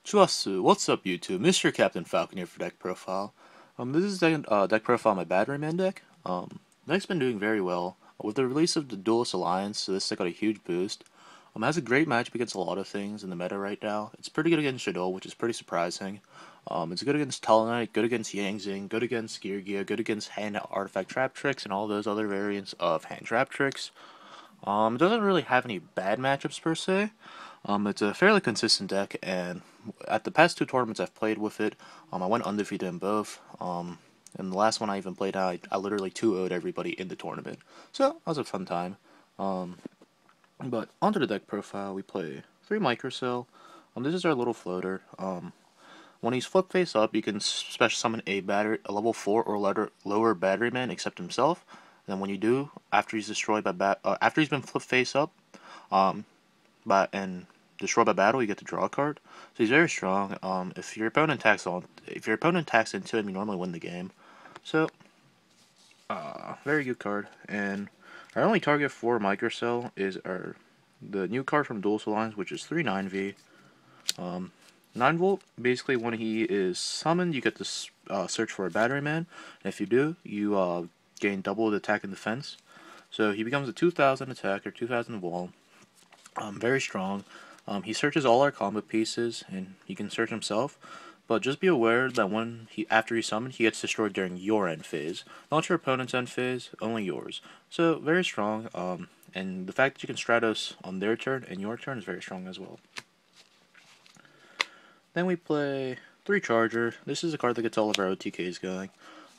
Chwasu, what's up YouTube? Mr. Captain Falcon here for deck profile. This is deck profile on my Batteryman deck. Deck's been doing very well. With the release of the Duelist Alliance, so this deck got a huge boost. It has a great matchup against a lot of things in the meta right now. It's pretty good against Shadow, which is pretty surprising. It's good against Tellarknight, good against Yangzing, good against Geargia, good against hand artifact trap tricks, and all those other variants of hand trap tricks. It doesn't really have any bad matchups per se. It's a fairly consistent deck, and at the past two tournaments I've played with it, I went undefeated in both. And the last one I even played out, I literally 2-0'd everybody in the tournament. So, that was a fun time. But onto the deck profile, we play 3 Microcell. This is our little floater. When he's flip face up, you can special summon a level 4 or lower Batteryman except himself. And then when you do, after he's destroyed by after he's been flip face up, and destroyed by battle, you get to draw a card. So he's very strong. If your opponent attacks into him, you normally win the game. So, very good card. And our only target for Microcell is the new card from Duelist Alliance, which is 3 9V. 9 volt, basically when he is summoned, you get to search for a Batteryman. And if you do, you gain double the attack and defense. So he becomes a 2000 attack or 2000 wall. Very strong. He searches all our combo pieces, and he can search himself. But just be aware that after he's summoned, he gets destroyed during your end phase, not your opponent's end phase, only yours. So very strong. And the fact that you can Stratos on their turn and your turn is very strong as well. Then we play 3 Charger. This is a card that gets all of our OTKs going.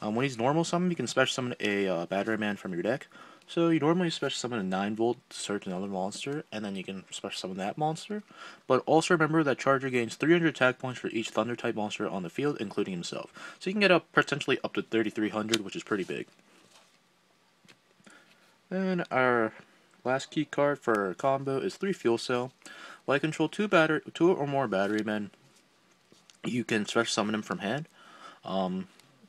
When he's normal summon, you can special summon a Batteryman from your deck. So you normally special summon a 9 volt to search another monster, and then you can special summon that monster. But also remember that Charger gains 300 attack points for each Thunder type monster on the field, including himself. So you can get potentially up to 3,300, which is pretty big. Then our last key card for our combo is 3 Fuel Cell. While I control 2 or more Batterymen, you can special summon him from hand.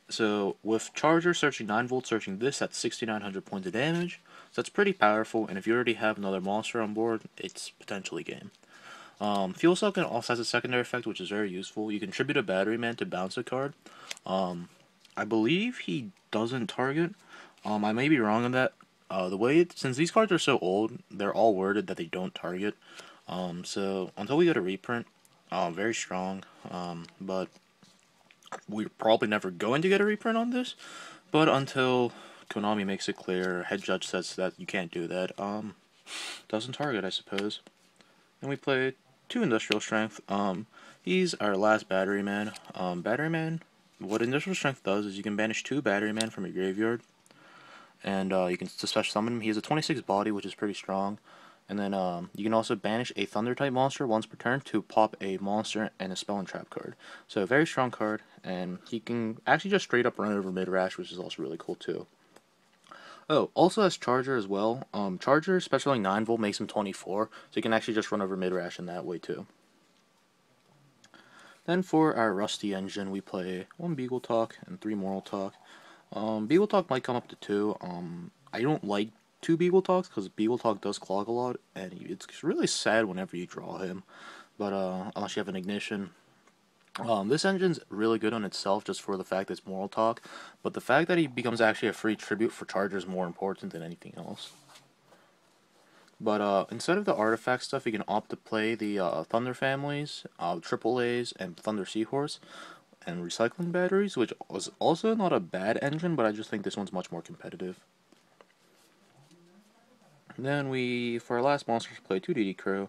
So with Charger searching 9 volt, searching this at 6,900 points of damage, so that's pretty powerful. And if you already have another monster on board, it's potentially game. Fuel Cell also has a secondary effect, which is very useful. You can tribute a Batteryman to bounce a card. I believe he doesn't target. I may be wrong on that. Since these cards are so old, they're all worded that they don't target. So until we get a reprint, very strong. But we're probably never going to get a reprint on this. But until Konami makes it clear, head judge says that you can't do that. Doesn't target, I suppose. And we play 2 Industrial Strength. He's our last Batteryman. Batteryman, what Industrial Strength does is you can banish 2 Batteryman from your graveyard. And you can special summon him. He has a 26 body, which is pretty strong. And then you can also banish a Thunder type monster once per turn to pop a monster and a spell and trap card. So a very strong card, and he can actually just straight up run over mid-rash, which is also really cool too. Oh, also has Charger as well. Charger, especially 9 volt, makes him 24, so you can actually just run over mid-rash in that way too. Then for our Rusty engine, we play 1 Beagle Talk and 3 Moral Talk. Beagle Talk might come up to 2. I don't like 2 Beagle Talks because Beagle Talk does clog a lot, and it's really sad whenever you draw him. But unless you have an ignition. This engine's really good on itself just for the fact that it's Moral Talk, but the fact that he becomes actually a free tribute for Charger is more important than anything else. But instead of the artifact stuff, you can opt to play the Thunder families, AAAs, and Thunder Seahorse, and Recycling Batteries, which was also not a bad engine, but I just think this one's much more competitive. Then for our last monsters, play 2 DD Crow.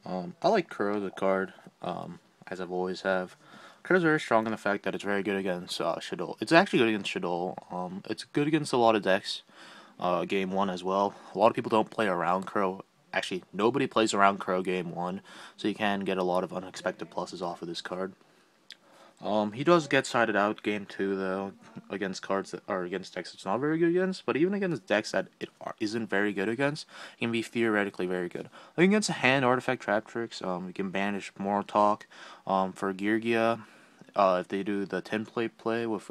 I like Crow, the card, as I've always have. Crow's very strong in the fact that it's very good against Shadow. It's actually good against Shadow. It's good against a lot of decks. Game 1 as well. A lot of people don't play around Crow. Actually, nobody plays around Crow Game 1, so you can get a lot of unexpected pluses off of this card. He does get sided out Game 2 though, against cards that are against decks it's not very good against, but even against decks that it isn't very good against, he can be theoretically very good. Like against hand artifact trap tricks, you can banish Moral Talk. For Geargia, if they do the 10 play with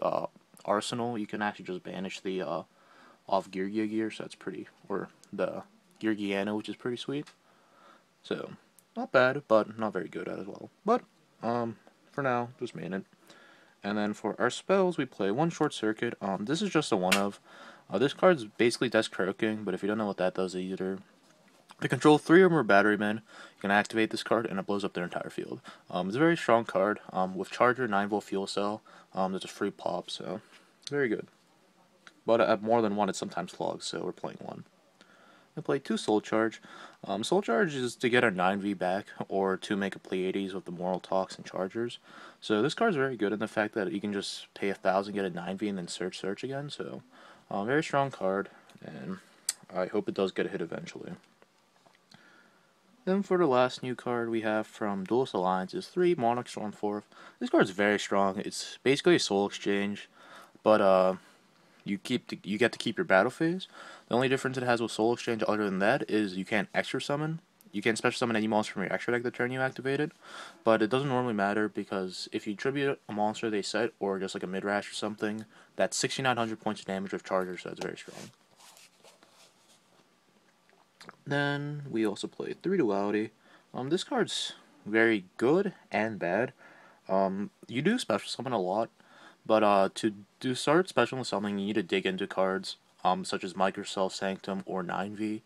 Arsenal, you can actually just banish the off Geargia gear, so that's or the Geargiana, which is pretty sweet. So, not bad, but not very good as well. But For now, just main it. And then for our spells, we play one Short Circuit. This is just a one of. This card's basically Desk Croaking, but if you don't know what that does either, if you control 3 or more Batterymen, you can activate this card and it blows up their entire field. It's a very strong card. With Charger, 9-volt fuel cell, there's a free pop, so very good. But at more than one, it sometimes clogs, so we're playing one. I play 2 Soul Charge. Soul Charge is to get a 9V back, or to make a Pleiades with the Moral Talks and Chargers. So this card's very good in the fact that you can just pay 1,000, get a 9V, and then search again. So, very strong card, and I hope it does get a hit eventually. Then for the last new card we have from Duelist Alliance is 3 Monarch Storm 4. This card's very strong. It's basically a soul exchange, but you get to keep your battle phase. The only difference it has with soul exchange other than that is you can't extra summon. You can't special summon any monster from your extra deck the turn you activate it, but it doesn't normally matter because if you tribute a monster they set, or just like a mid-rash or something, that's 6,900 points of damage with Charger, so it's very strong. Then we also play 3 Duality. This card's very good and bad. You do special summon a lot, but to start special summoning, you need to dig into cards, such as Microsoft Sanctum or 9V.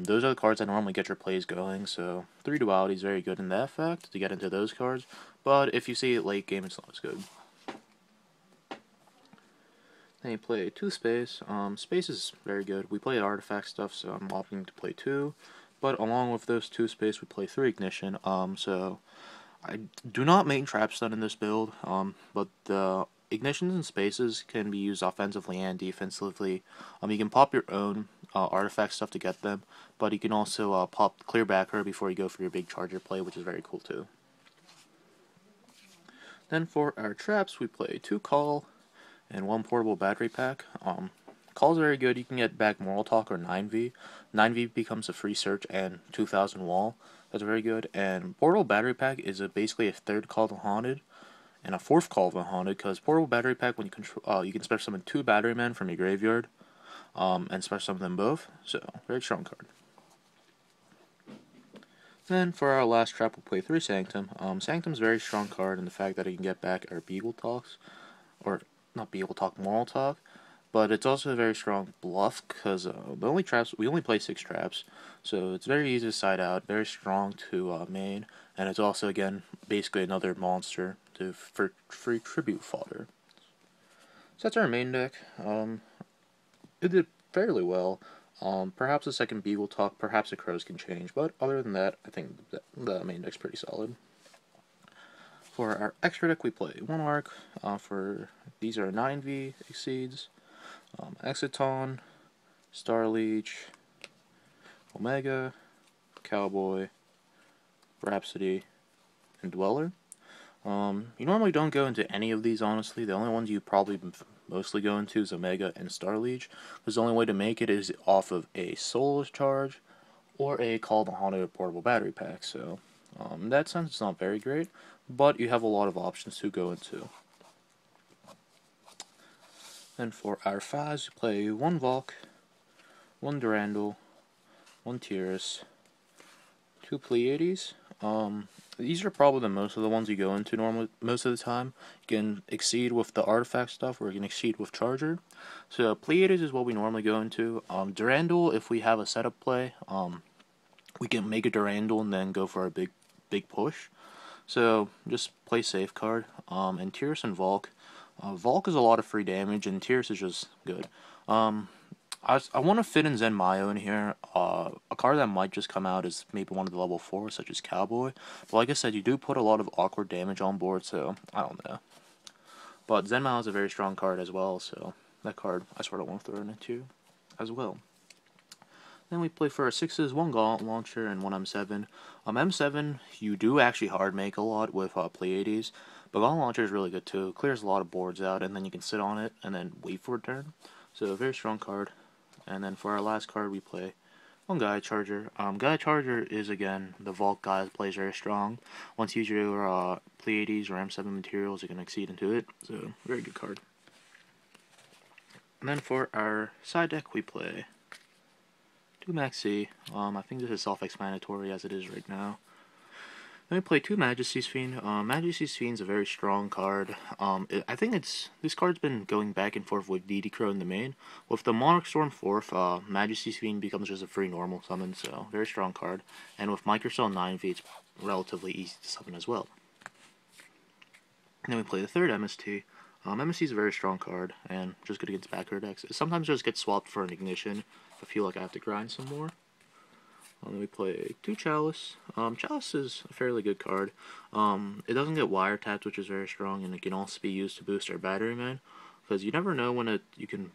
Those are the cards that normally get your plays going, so 3 Duality is very good in that fact to get into those cards, but if you see it late game, it's not as good. Then you play 2 Space. Space is very good. We play artifact stuff, so I'm opting to play 2. But along with those 2 Space, we play 3 Ignition. So I do not main Trap Stun in this build, but the Ignitions and Spaces can be used offensively and defensively. You can pop your own artifact stuff to get them, but you can also pop Clear Backer before you go for your big Charger play, which is very cool too. Then for our traps, we play 2 Call and 1 portable battery pack. Call's very good. You can get back Moral Talk or 9V. 9V becomes a free search and 2,000 wall. That's very good. And portable battery pack is basically a 3rd Call to Haunted and a 4th Call to Haunted, because portable battery pack, when you control, you can special summon 2 Batterymen from your graveyard, and special summon them both. So very strong card. Then for our last trap, we'll play 3 Sanctum. Sanctum's a very strong card in the fact that it can get back our Beagle Talks, or not Beagle Talk, Moral Talk, but it's also a very strong bluff because we only play 6 traps, so it's very easy to side out, very strong to main, and it's also again basically another monster for free tribute fodder. So that's our main deck. It did fairly well. Perhaps the second Beagle Talk, perhaps the Crows can change, but other than that, I think the main deck's pretty solid. For our extra deck, we play Monarch. These are 9V Exceeds, Exiton, Starleech, Omega, Cowboy, Rhapsody, and Dweller. You normally don't go into any of these, honestly. The only ones you probably mostly go into is Omega and Starleech, because the only way to make it is off of a Soulless Charge or a Call to Haunted portable battery pack. So, in that sense, it's not very great, but you have a lot of options to go into. Then for our Faz, we play 1 Valk, 1 Durandal, 1 Tiras, 2 Pleiades. These are probably the most of the ones you go into normally most of the time. You can exceed with the artifact stuff, or you can exceed with Charger. So Pleiades is what we normally go into. Durandal, if we have a setup play, we can make a Durandal and then go for a big push. So just play safe card. And Tiras and Valk. Valk is a lot of free damage, and Tiras is just good. I want to fit in Zen Mayo in here. A card that might just come out is maybe one of the level 4s, such as Cowboy. But like I said, you do put a lot of awkward damage on board, so I don't know. But Zen Mayo is a very strong card as well, so that card I sort of want to throw in it too, as well. Then we play for our 6s, 1 Gauntlet Launcher and 1 M7. M7, you do actually hard make a lot with Pleiades, but Gauntlet Launcher is really good too. Clears a lot of boards out, and then you can sit on it and then wait for a turn. So a very strong card. And then for our last card, we play 1 Gaia Charger. Gaia Charger is, again, the Vault guy that plays very strong. Once you use your Pleiades or M7 materials, you can exceed into it. So, very good card. And then for our side deck, we play 2 Maxi. I think this is self-explanatory as it is right now. Then we play 2 Majesty's Fiend. Majesty's Fiend's a very strong card. I think this card's been going back and forth with DD Crow in the main. With the Monarch Storm 4th, Majesty's Fiend becomes just a free normal summon, so very strong card. And with Microcell 9V, it's relatively easy to summon as well. And then we play the 3rd MST. MST is a very strong card, and just good against backer decks. It sometimes just gets swapped for an Ignition if I feel like I have to grind some more. Then we play 2 Chalice. Chalice is a fairly good card. It doesn't get wiretapped, which is very strong, and it can also be used to boost our Batteryman, because you never know when you can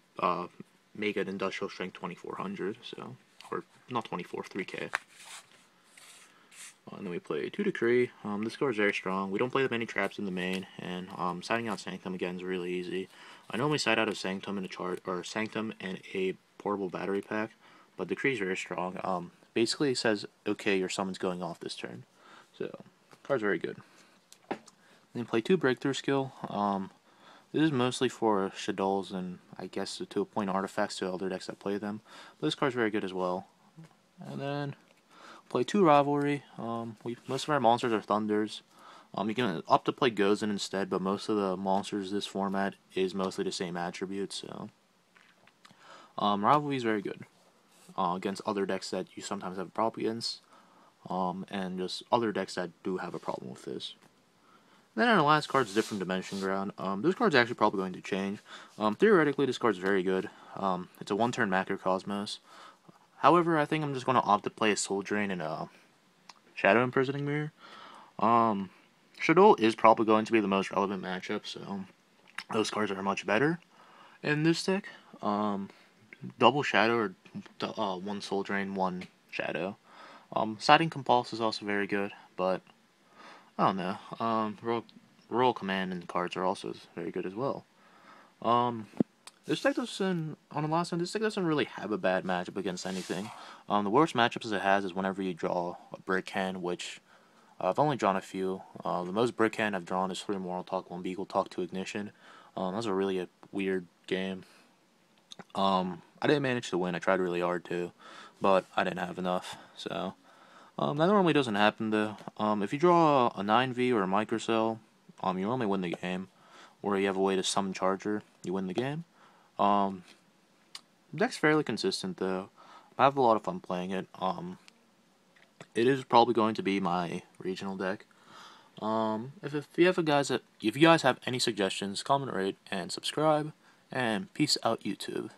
make an Industrial Strength 2400, so, or not 24, 3K. And then we play 2 Decree. This card is very strong. We don't play that many traps in the main, and siding out Sanctum again is really easy. I normally side out of Sanctum in Sanctum and a portable battery pack, but Decree is very strong. Basically, it says, okay, your summon's going off this turn. So, card's very good. Then play 2 Breakthrough Skill. This is mostly for Shadows and, I guess, to appoint artifacts to other decks that play them. But this card's very good as well. And then, play 2 Rivalry. Most of our monsters are Thunders. You can opt to play Gozen instead, but most of the monsters this format is mostly the same attributes, so... Rivalry is very good. Against other decks that you sometimes have a problem against, and just other decks that do have a problem with this. Then our last card is Different Dimension Ground. This card's actually probably going to change. Theoretically, this card's very good. It's a 1-turn Macrocosmos. However, I think I'm just going to opt to play a Soul Drain and a Shadow Imprisoning Mirror. Shadow is probably going to be the most relevant matchup, so those cards are much better in this deck. Double Shadow or 1 Soul Drain, 1 Shadow. Siding Compulse is also very good, but I don't know. Royal Command and cards are also very good as well. This deck doesn't, on the last one, this deck doesn't really have a bad matchup against anything. The worst matchups it has is whenever you draw a Brick Hand, which I've only drawn a few. The most Brick Hand I've drawn is 3 Moral Talk, 1 Beagle Talk, 2 Ignition. That's a really weird game. I didn't manage to win. I tried really hard to, but I didn't have enough. So that normally doesn't happen though. If you draw a 9V or a Microcell, you normally win the game. Or you have a way to summon Charger, you win the game. The deck's fairly consistent though. I have a lot of fun playing it. It is probably going to be my regional deck. If you guys have any suggestions, comment, rate, and subscribe. And peace out, YouTube.